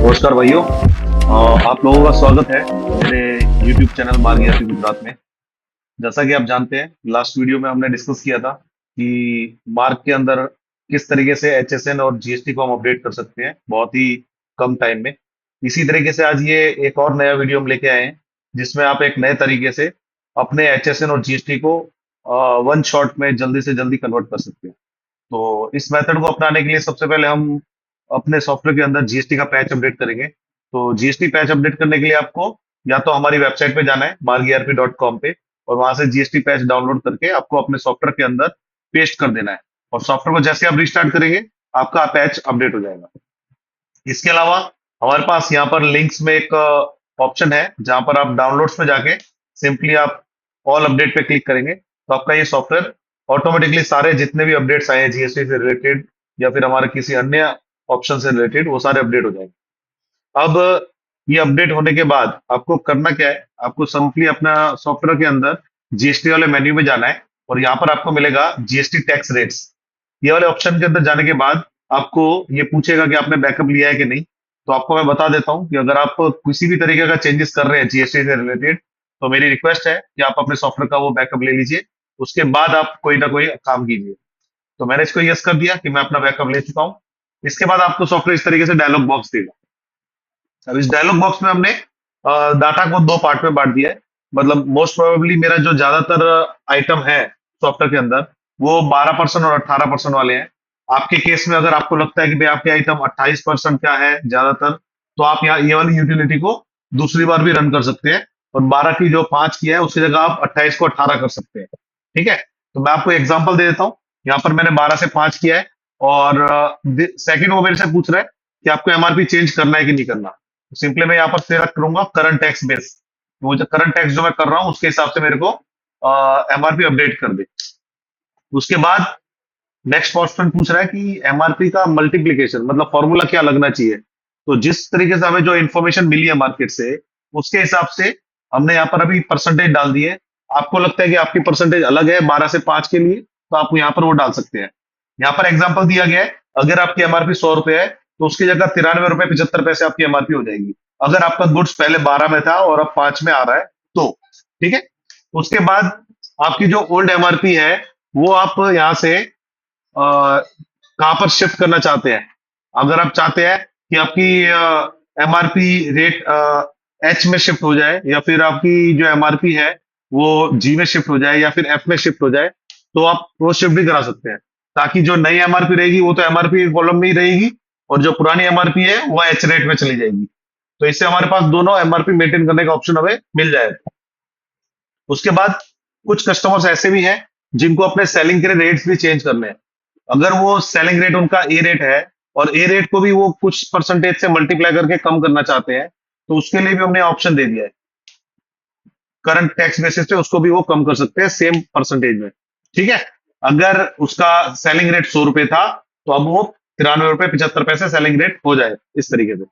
नमस्कार भाइयों। आप लोगों का स्वागत है मेरे YouTube चैनल मार्ग यात्री गुजरात में। जैसा कि आप जानते हैं, लास्ट वीडियो में हमने डिस्कस किया था कि मार्ग के अंदर किस तरीके से HSN और GST को हम अपडेट कर सकते हैं बहुत ही कम टाइम में। इसी तरीके से आज ये एक और नया वीडियो हम लेके आए हैं, जिसमें आप एक नए तरीके से अपने HSN और GST को वन शॉट में जल्दी से जल्दी कन्वर्ट कर सकते हैं। तो इस मेथड को अपनाने के लिए सबसे पहले हम अपने सॉफ्टवेयर के अंदर GST का पैच अपडेट करेंगे। तो GST पैच अपडेट करने के लिए आपको या तो हमारी वेबसाइट पे जाना है margerp.com पे, और वहां से GST पैच डाउनलोड करके आपको अपने सॉफ्टवेयर के अंदर पेस्ट कर देना है। और सॉफ्टवेयर को जैसे आप रिस्टार्ट करेंगे, आपका पैच अपडेट हो जाएगा। इसके अलावा हमारे पास यहाँ पर लिंक्स में एक ऑप्शन है, जहां पर आप डाउनलोड्स में जाके सिंपली आप ऑल अपडेट पे क्लिक करेंगे, तो आपका ये सॉफ्टवेयर ऑटोमेटिकली सारे जितने भी अपडेट्स आए हैं GST से रिलेटेड या फिर हमारे किसी अन्य ऑप्शन से रिलेटेड, वो सारे अपडेट हो जाएंगे। अब ये अपडेट होने के बाद आपको करना क्या है, आपको सिंपली अपना सॉफ्टवेयर के अंदर GST वाले मेन्यू में जाना है, और यहाँ पर आपको मिलेगा GST टैक्स रेट्स। ये वाले ऑप्शन के अंदर जाने के बाद आपको ये पूछेगा कि आपने बैकअप लिया है कि नहीं। तो आपको मैं बता देता हूँ कि अगर आप किसी भी तरीके का चेंजेस कर रहे हैं GST से रिलेटेड, तो मेरी रिक्वेस्ट है कि आप अपने सॉफ्टवेयर का वो बैकअप ले लीजिए। उसके बाद आप कोई ना कोई काम कीजिए। तो मैंने इसको यस कर दिया कि मैं अपना बैकअप ले चुका हूँ। इसके बाद आपको सॉफ्टवेयर इस तरीके से डायलॉग बॉक्स देगा। अब इस डायलॉग बॉक्स में हमने डाटा को दो पार्ट में बांट दिया है। मतलब मोस्ट प्रोबेबली मेरा जो ज्यादातर आइटम है सॉफ्टवेयर के अंदर, वो 12% और 18% वाले हैं। आपके केस में अगर आपको लगता है कि भाई आपके आइटम 28% का है ज्यादातर, तो आप यहाँ ये वाली यूटिलिटी को दूसरी बार भी रन कर सकते हैं, और 12 की जो 5 की है उसकी जगह आप 28 को 18 कर सकते हैं। ठीक है, तो मैं आपको एग्जांपल दे देता हूँ। यहाँ पर मैंने 12 से 5 किया है, और सेकंड वो मेरे से पूछ रहा है कि आपको MRP चेंज करना है कि नहीं करना। सिंपली मैं यहाँ पर सिलेक्ट करूंगा करंट टैक्स बेस। वो जो करंट टैक्स जो मैं कर रहा हूँ उसके हिसाब से मेरे को MRP अपडेट कर दे। उसके बाद नेक्स्ट क्वेश्चन पूछ रहा है कि MRP का मल्टीप्लीकेशन मतलब फॉर्मूला क्या लगना चाहिए। तो जिस तरीके से हमें जो इन्फॉर्मेशन मिली है मार्केट से, उसके हिसाब से हमने यहाँ पर अभी परसेंटेज डाल दी है। आपको लगता है कि आपकी परसेंटेज अलग है 12 से 5 के लिए, तो आप यहाँ पर वो डाल सकते हैं। यहाँ पर एग्जाम्पल दिया गया है, अगर आपकी MRP 100 रुपए है, तो उसकी जगह 93 रुपए 75 पैसे आपकी MRP हो जाएगी। अगर आपका गुड्स पहले 12 में था और अब 5 में आ रहा है तो। ठीक है, उसके बाद आपकी जो ओल्ड MRP है, वो आप यहाँ से कहाँ पर शिफ्ट करना चाहते हैं। अगर आप चाहते हैं कि आपकी MRP रेट H में शिफ्ट हो जाए, या फिर आपकी जो MRP है वो G में शिफ्ट हो जाए, या फिर F में शिफ्ट हो जाए, तो आप वो शिफ्ट भी करा सकते हैं, ताकि जो नई MRP रहेगी वो तो MRP कॉलम में ही रहेगी, और जो पुरानी MRP है वो H रेट में चली जाएगी। तो इससे हमारे पास दोनों MRP मेंटेन करने का ऑप्शन हमें मिल जाएगा। उसके बाद कुछ कस्टमर्स ऐसे भी हैं जिनको अपने सेलिंग के रेट्स भी चेंज करने हैं। अगर वो सेलिंग रेट उनका ए रेट है, और ए रेट को भी वो कुछ परसेंटेज से मल्टीप्लाई करके कम करना चाहते हैं, तो उसके लिए भी हमने ऑप्शन दे दिया है। करंट टैक्स बेसिस पे उसको भी वो कम कर सकते हैं सेम परसेंटेज में। ठीक है, अगर उसका सेलिंग रेट 100 रुपए था, तो अब वो 93 रुपए 75 पैसे सेलिंग रेट हो जाए इस तरीके से।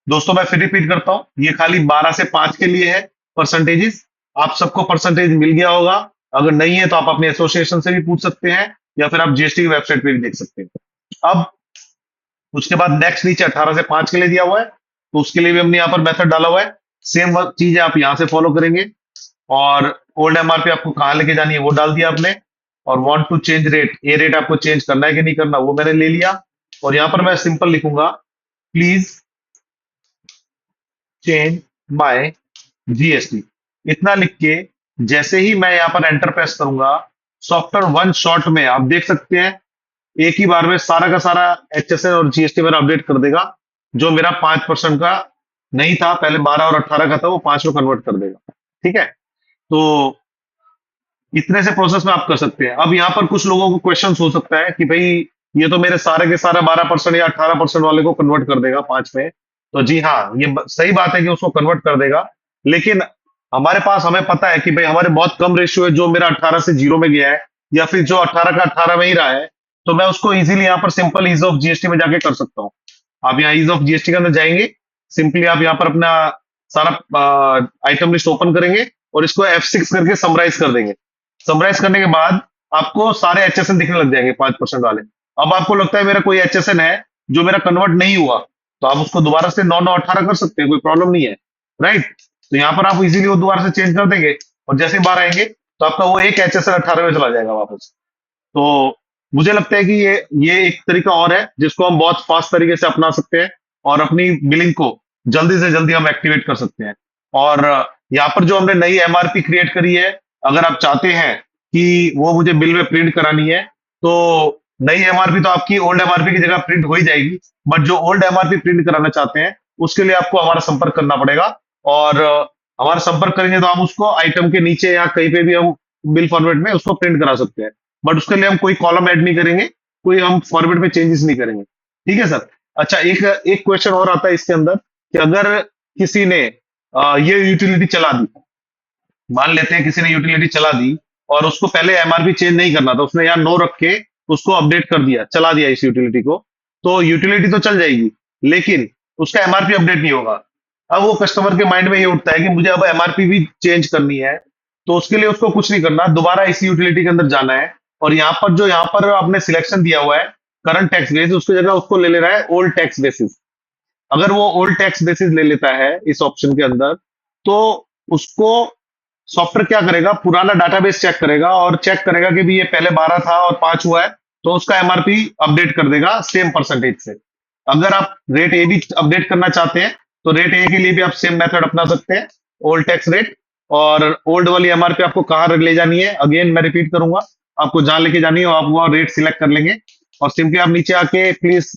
दोस्तों मैं फिर रिपीट करता हूं, ये खाली 12 से 5 के लिए है परसेंटेजेस। आप सबको परसेंटेज मिल गया होगा। अगर नहीं है तो आप अपने एसोसिएशन से भी पूछ सकते हैं, या फिर आप GST की वेबसाइट पे भी देख सकते हैं। अब उसके बाद नेक्स्ट नीचे 18 से 5 के लिए दिया हुआ है, तो उसके लिए भी हमने यहाँ पर मेथड डाला हुआ है। सेम चीज है, आप यहाँ से फॉलो करेंगे। और ओल्ड MRP आपको कहाँ लेके जानी है वो डाल दिया आपने, और want to change rate, a rate आपको चेंज करना है कि नहीं करना वो मैंने ले लिया। और यहाँ पर मैं सिंपल लिखूंगा, प्लीज चेंज माय GST। इतना लिख के जैसे ही मैं यहाँ पर एंटर प्रेस करूंगा, सॉफ्टवेयर वन शॉट में आप देख सकते हैं एक ही बार में सारा का सारा HSN और GST मेरा अपडेट कर देगा। जो मेरा 5% का नहीं था, पहले 12 और 18 का था, वो 5 में कन्वर्ट कर देगा। ठीक है, तो इतने से प्रोसेस में आप कर सकते हैं। अब यहाँ पर कुछ लोगों को क्वेश्चन हो सकता है कि भाई ये तो मेरे सारे के सारा 12% या 18% वाले को कन्वर्ट कर देगा 5 में। तो जी हाँ, ये सही बात है कि उसको कन्वर्ट कर देगा, लेकिन हमारे पास हमें पता है कि भाई हमारे बहुत कम रेशियो है जो मेरा 18 से 0 में गया है, या फिर जो 18 का 18 में ही रहा है। तो मैं उसको इजीली यहाँ पर सिंपल ईज ऑफ GST में जाके कर सकता हूँ। आप यहाँ ईज ऑफ GST के अंदर जाएंगे, सिंपली आप यहाँ पर अपना सारा आइटम लिस्ट ओपन करेंगे, और इसको F6 करके समराइज कर देंगे। समराइज करने के बाद आपको सारे HSN दिखने लग जाएंगे 5% वाले। अब आपको लगता है मेरा कोई HSN है जो मेरा कन्वर्ट नहीं हुआ, तो आप उसको दोबारा से 9 9 18 कर सकते हैं, कोई प्रॉब्लम नहीं है, राइट। तो यहाँ पर आप इजीली वो दोबारा से चेंज कर देंगे, और जैसे ही बाहर आएंगे तो आपका वो एक HSL 18 में चला जाएगा वापस। तो मुझे लगता है कि ये एक तरीका और है जिसको हम बहुत फास्ट तरीके से अपना सकते हैं, और अपनी बिलिंग को जल्दी से जल्दी हम एक्टिवेट कर सकते हैं। और यहाँ पर जो हमने नई MRP क्रिएट करी है, अगर आप चाहते हैं कि वो मुझे बिल में प्रिंट करानी है, तो नई MRP तो आपकी ओल्ड MRP की जगह प्रिंट हो ही जाएगी, बट जो ओल्ड MRP प्रिंट कराना चाहते हैं उसके लिए आपको हमारा संपर्क करना पड़ेगा। और हमारा संपर्क करेंगे तो हम उसको आइटम के नीचे या कहीं पे भी हम बिल फॉर्मेट में उसको प्रिंट करा सकते हैं, बट उसके लिए हम कोई कॉलम ऐड नहीं करेंगे, कोई हम फॉर्मेट में चेंजेस नहीं करेंगे। ठीक है सर। अच्छा, एक एक क्वेश्चन और आता है इसके अंदर कि अगर किसी ने ये यूटिलिटी चला दी, मान लेते हैं किसी ने यूटिलिटी चला दी और उसको पहले MRP चेंज नहीं करना था, उसने यहाँ नो रख के उसको अपडेट कर दिया, चला दिया इस यूटिलिटी को, तो यूटिलिटी तो चल जाएगी लेकिन उसका MRP अपडेट नहीं होगा। अब वो कस्टमर के माइंड में ये उठता है कि मुझे अब MRP भी चेंज करनी है, तो उसके लिए उसको कुछ नहीं करना, दोबारा इसी यूटिलिटी के अंदर जाना है, और यहाँ पर आपने सिलेक्शन दिया हुआ है करंट टैक्स बेसिस, उसकी जगह उसको ले ले रहा है ओल्ड टैक्स बेसिस। अगर वो ओल्ड टैक्स बेसिस ले लेता है इस ऑप्शन के अंदर, तो उसको सॉफ्टवेयर क्या करेगा, पुराना डाटाबेस चेक करेगा और चेक करेगा कि भी ये पहले 12 था और 5 हुआ है, तो उसका MRP अपडेट कर देगा सेम परसेंटेज से। अगर आप रेट ए भी अपडेट करना चाहते हैं तो रेट ए के लिए भी आप सेम मेथड अपना सकते हैं, ओल्ड टैक्स रेट। और ओल्ड वाली MRP आपको कहाँ ले जानी है, अगेन मैं रिपीट करूंगा, आपको जहां लेके जानी है आप वो रेट सिलेक्ट कर लेंगे, और सिंपली आप नीचे आके प्लीज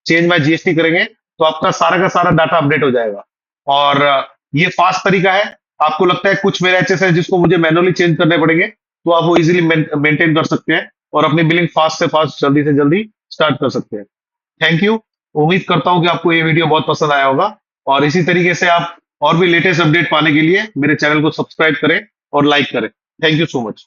चेंज माय GST करेंगे, तो आपका सारा का सारा डाटा अपडेट हो जाएगा। और ये फास्ट तरीका है। आपको लगता है कुछ मेरे एचएस है जिसको मुझे मैनुअली चेंज करने पड़ेंगे, तो आप वो इजीली मेंटेन कर सकते हैं और अपनी बिलिंग फास्ट से फास्ट जल्दी से जल्दी स्टार्ट कर सकते हैं। Thank you. उम्मीद करता हूं कि आपको ये वीडियो बहुत पसंद आया होगा, और इसी तरीके से आप और भी लेटेस्ट अपडेट पाने के लिए मेरे चैनल को सब्सक्राइब करें और लाइक करें। Thank you so much.